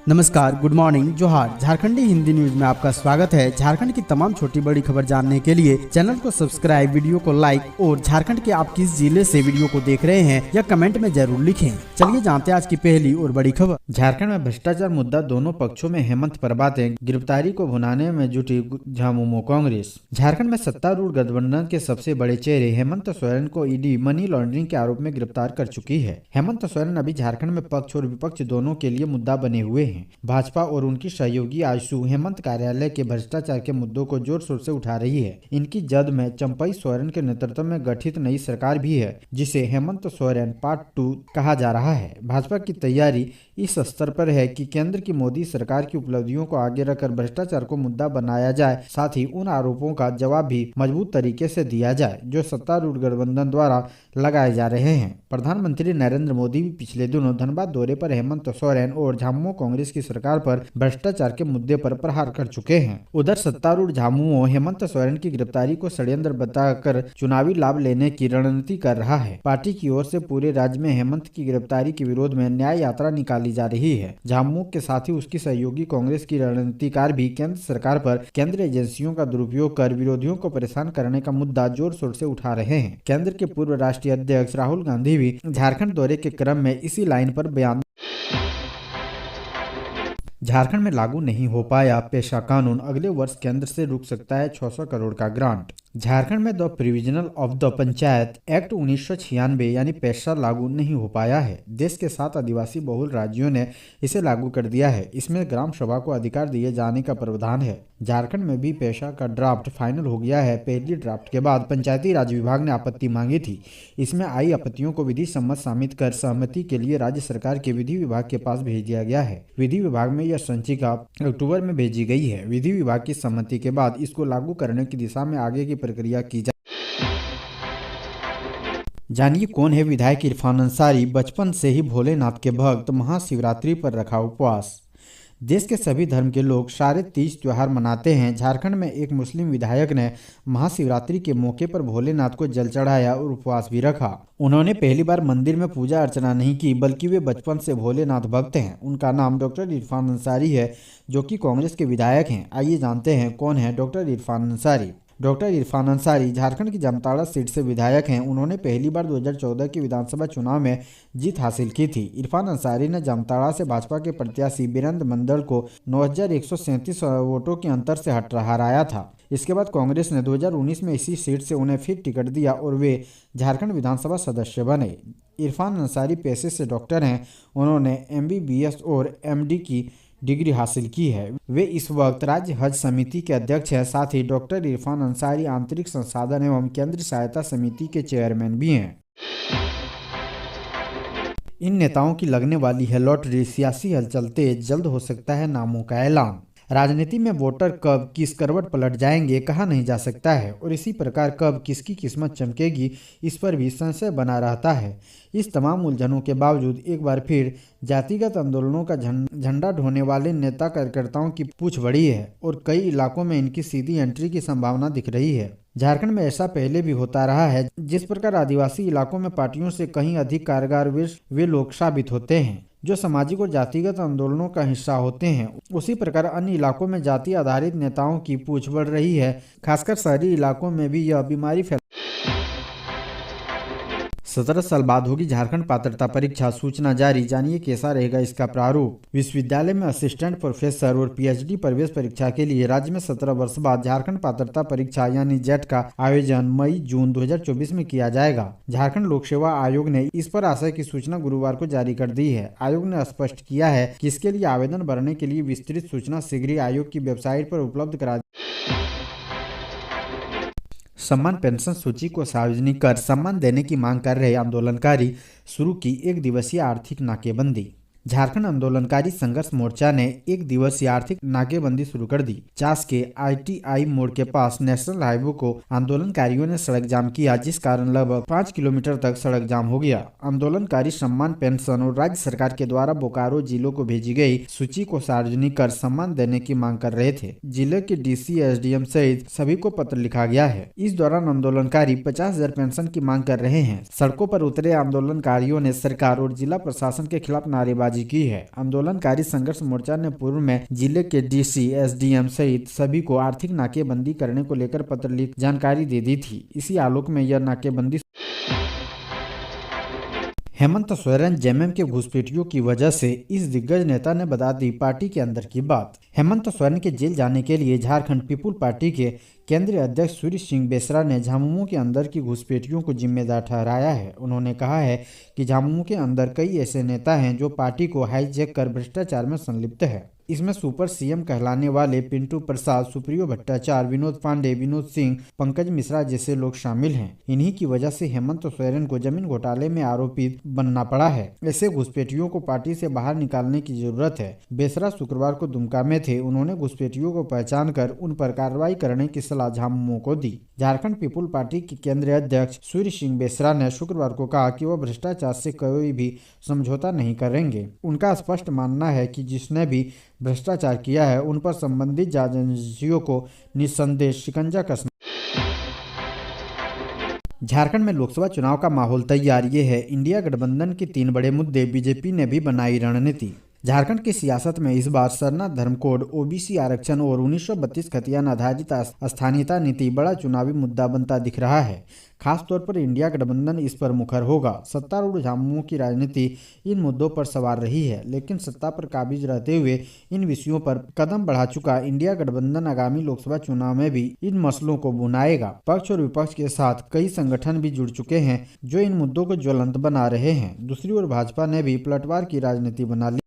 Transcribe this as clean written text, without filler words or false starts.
नमस्कार, good morning, जोहार। झारखंडी Hindi news में आपका स्वागत है। झारखंड की तमाम छोटी बड़ी खबर जानने के लिए चैनल को सब्सक्राइब, वीडियो को लाइक और झारखंड के आप किस जिले से वीडियो को देख रहे हैं या कमेंट में जरूर लिखें। चलिए जानते हैं आज की पहली और बड़ी खबर। झारखंड में भ्रष्टाचार मुद्दा दोनों पक्षों में हेमंत पर बातें, गिरफ्तारी को भुनाने में जुटी झामुमो कांग्रेस। झारखंड में सत्तारूढ़ गठबंधन के सबसे बड़े चेहरे हेमंत सोरेन को ईडी मनी लॉन्ड्रिंग के आरोप में गिरफ्तार कर चुकी है। हेमंत सोरेन अभी झारखंड में पक्ष और विपक्ष दोनों के लिए मुद्दा बने हुए हैं। भाजपा और उनकी सहयोगी आशु हेमंत कार्यालय के भ्रष्टाचार के मुद्दों को जोर शोर से उठा रही है। इनकी जद में चंपई सोरेन के नेतृत्व में गठित नई सरकार भी है, जिसे हेमंत सोरेन पार्ट 2 कहा जा रहा है। भाजपा की तैयारी इस स्तर पर है कि केंद्र की मोदी सरकार की उपलब्धियों को आगे रखकर भ्रष्टाचार को मुद्दा बनाया जाए, साथ ही उन आरोपों का जवाब भी मजबूत तरीके से दिया जाए जो सत्तारूढ़ गठबंधन द्वारा लगाए जा रहे हैं। प्रधानमंत्री नरेंद्र मोदी भी पिछले दिनों धनबाद दौरे पर हेमंत सोरेन और झामुमो कांग्रेस की सरकार पर भ्रष्टाचार के मुद्दे पर प्रहार कर चुके हैं। उधर सत्तारूढ़ झामुमो हेमंत सोरेन की गिरफ्तारी को षड्यंत्र बताकर चुनावी लाभ लेने की रणनीति कर रहा है। पार्टी की ओर से पूरे राज्य में हेमंत की गिरफ्तारी के विरोध में न्याय यात्रा निकाली जा रही है। झामुमो के साथ ही उसकी सहयोगी कांग्रेस की रणनीतिकार भी केंद्र सरकार पर केंद्रीय एजेंसियों का दुरुपयोग कर विरोधियों को परेशान करने का मुद्दा जोर शोर से उठा रहे हैं। केंद्र के पूर्व राष्ट्रीय अध्यक्ष राहुल गांधी भी झारखंड दौरे के क्रम में इसी लाइन पर बयान। झारखंड में लागू नहीं हो पाया पेशा कानून, अगले वर्ष केंद्र से रुक सकता है 600 करोड़ का ग्रांट। झारखंड में the provisional of the panchayat act 1996 यानी पेशा लागू नहीं हो पाया है। देश के 7 आदिवासी बहुल राज्यों ने इसे लागू कर दिया है। इसमें ग्राम सभा को अधिकार दिए जाने का प्रावधान है। झारखंड में भी पेशा का ड्राफ्ट फाइनल हो गया है। पहली ड्राफ्ट के बाद पंचायती राज विभाग ने आपत्ति मांगी थी। इसमें आई आपत्तियों को विधि सम्मत शामिल कर सहमति के लिए राज्य सरकार के विधि विभाग के पास भेज दिया गया है। विधि विभाग में यह संचिका अक्टूबर में भेजी गई है। विधि विभाग की सहमति के बाद इसको लागू करने की दिशा में आगे की प्रक्रिया की जा। जानिए कौन है विधायक इरफान अंसारी। बचपन से ही भोलेनाथ के भक्त, महाशिवरात्रि पर रखा उपवास। देश के सभी धर्म के लोग सारे तीज त्योहार मनाते हैं। झारखंड में एक मुस्लिम विधायक ने महाशिवरात्रि के मौके पर भोलेनाथ को जल चढ़ाया और उपवास भी रखा। उन्होंने पहली बार मंदिर में पूजा अर्चना नहीं की, बल्कि वे बचपन से भोलेनाथ भक्त हैं। उनका नाम डॉक्टर इरफान अंसारी है, जो कि कांग्रेस के विधायक हैं। आइए जानते हैं कौन है डॉक्टर इरफान अंसारी। डॉक्टर इरफान अंसारी झारखंड की जामताड़ा सीट से विधायक हैं। उन्होंने पहली बार 2014 के विधानसभा चुनाव में जीत हासिल की थी। इरफान अंसारी ने जामताड़ा से भाजपा के प्रत्याशी बीरेंद्र मंडल को 9137 वोटों के अंतर से हराया था। इसके बाद कांग्रेस ने 2019 में इसी सीट से उन्हें फिर टिकट दिया और वे झारखंड विधानसभा सदस्य बने। इरफान अंसारी पेशे से डॉक्टर हैं। उन्होंने MBBS और MD की डिग्री हासिल की है। वे इस वक्त राज्य हज समिति के अध्यक्ष हैं। साथ ही डॉक्टर इरफान अंसारी आंतरिक संसाधन एवं केंद्रीय सहायता समिति के चेयरमैन भी हैं। इन नेताओं की लगने वाली है लॉटरी। सियासी हलचल तेज, जल्द हो सकता है नामों का ऐलान। राजनीति में वोटर कब किस करवट पलट जाएंगे कहा नहीं जा सकता है, और इसी प्रकार कब किसकी किस्मत चमकेगी इस पर भी संशय बना रहता है। इस तमाम उलझनों के बावजूद एक बार फिर जातिगत आंदोलनों का झंडा ढोने वाले नेता कार्यकर्ताओं की पूछ बढ़ी है और कई इलाकों में इनकी सीधी एंट्री की संभावना दिख रही है। झारखंड में ऐसा पहले भी होता रहा है। जिस प्रकार आदिवासी इलाकों में पार्टियों से कहीं अधिक कारगर वे लोग साबित होते हैं जो सामाजिक और जातिगत आंदोलनों का हिस्सा होते हैं, उसी प्रकार अन्य इलाकों में जाति आधारित नेताओं की पूछ बढ़ रही है। खासकर शहरी इलाकों में भी यह बीमारी 17 साल बाद होगी झारखंड पात्रता परीक्षा, सूचना जारी। जानिए कैसा रहेगा इसका प्रारूप। विश्वविद्यालय में असिस्टेंट प्रोफेसर और PhD प्रवेश परीक्षा के लिए राज्य में 17 वर्ष बाद झारखंड पात्रता परीक्षा यानी जेट का आयोजन मई-जून 2024 में किया जाएगा। झारखंड लोक सेवा आयोग ने इस पर आशय की सूचना गुरुवार को जारी कर दी है। आयोग ने स्पष्ट किया है कि इसके लिए आवेदन भरने के लिए विस्तृत सूचना शीघ्र ही आयोग की वेबसाइट पर उपलब्ध करा। सम्मान पेंशन सूची को सार्वजनिक कर सम्मान देने की मांग कर रहे आंदोलनकारी शुरू की 1 दिवसीय आर्थिक नाकेबंदी। झारखंड आंदोलनकारी संघर्ष मोर्चा ने 1 दिवसीय आर्थिक नाकेबंदी शुरू कर दी। चास के ITI मोड़ के पास नेशनल हाईवे को आंदोलनकारियों ने सड़क जाम किया, जिस कारण लगभग 5 किलोमीटर तक सड़क जाम हो गया। आंदोलनकारी सम्मान पेंशन और राज्य सरकार के द्वारा बोकारो जिलों को भेजी गई सूची को सार्वजनिक कर सम्मान देने की मांग कर रहे थे। जिले के DC SDM सहित सभी को पत्र लिखा गया है। इस दौरान आंदोलनकारी 50,000 पेंशन की मांग कर रहे हैं। सड़कों पर उतरे आंदोलनकारियों ने सरकार और जिला प्रशासन के खिलाफ नारेबाजी नारेबाजी की है। आंदोलनकारी संघर्ष मोर्चा ने पूर्व में जिले के डीसी, एसडीएम सहित सभी को आर्थिक नाकेबंदी करने को लेकर पत्र लिख जानकारी दे दी थी। इसी आलोक में यह नाकेबंदी हेमंत सोरेन जेएमएम के घुसपैठियों की वजह से इस दिग्गज नेता ने बता दी पार्टी के अंदर की बात। हेमंत सोरेन के जेल जाने के लिए झारखंड पीपुल पार्टी के केंद्रीय अध्यक्ष सूर्य सिंह बेसरा ने झामुमो के अंदर की घुसपैठियों को जिम्मेदार ठहराया है। उन्होंने कहा है कि झामुमो के अंदर कई ऐसे नेता हैं जो पार्टी को हाईजैक कर भ्रष्टाचार में संलिप्त है। इसमें सुपर सीएम कहलाने वाले पिंटू प्रसाद, सुप्रियो भट्टाचार्य, विनोद पांडे, विनोद सिंह, पंकज मिश्रा जैसे लोग शामिल हैं। इन्हीं की वजह से हेमंत सोरेन को जमीन घोटाले में आरोपित बनना पड़ा है। ऐसे घुसपैठियों को पार्टी से बाहर निकालने की जरूरत है। बेसरा शुक्रवार को दुमका में थे। उन्होंने घुसपैठियों को पहचान कर उन पर कार्रवाई करने की सलाह झामुमो को दी। झारखंड पीपुल पार्टी के केंद्रीय अध्यक्ष सूर्य सिंह बेसरा ने शुक्रवार को कहा कि वह भ्रष्टाचार से कोई भी समझौता नहीं करेंगे। उनका स्पष्ट मानना है कि जिसने भी भ्रष्टाचार किया है उन पर संबंधित जांच एजेंसियों को निस्संदेह शिकंजा कसना। झारखंड में लोकसभा चुनाव का माहौल तैयार। ये है इंडिया गठबंधन के 3 बड़े मुद्दे। बीजेपी ने भी बनाई रणनीति। झारखंड की सियासत में इस बार सरना धर्म कोड, ओबीसी आरक्षण और 1932 खतियान आधारित स्थानीयता नीति बड़ा चुनावी मुद्दा बनता दिख रहा है। खासतौर पर इंडिया गठबंधन इस पर मुखर होगा। सत्तारूढ़ झामुमो की राजनीति इन मुद्दों पर सवार रही है, लेकिन सत्ता पर काबिज रहते हुए इन विषयों पर कदम बढ़ा चुका इंडिया गठबंधन आगामी लोकसभा चुनाव में भी इन मसलों को भुनाएगा। पक्ष और विपक्ष के साथ कई संगठन भी जुड़ चुके हैं जो इन मुद्दों को ज्वलंत बना रहे हैं। दूसरी ओर भाजपा ने भी पलटवार की राजनीति बना ली।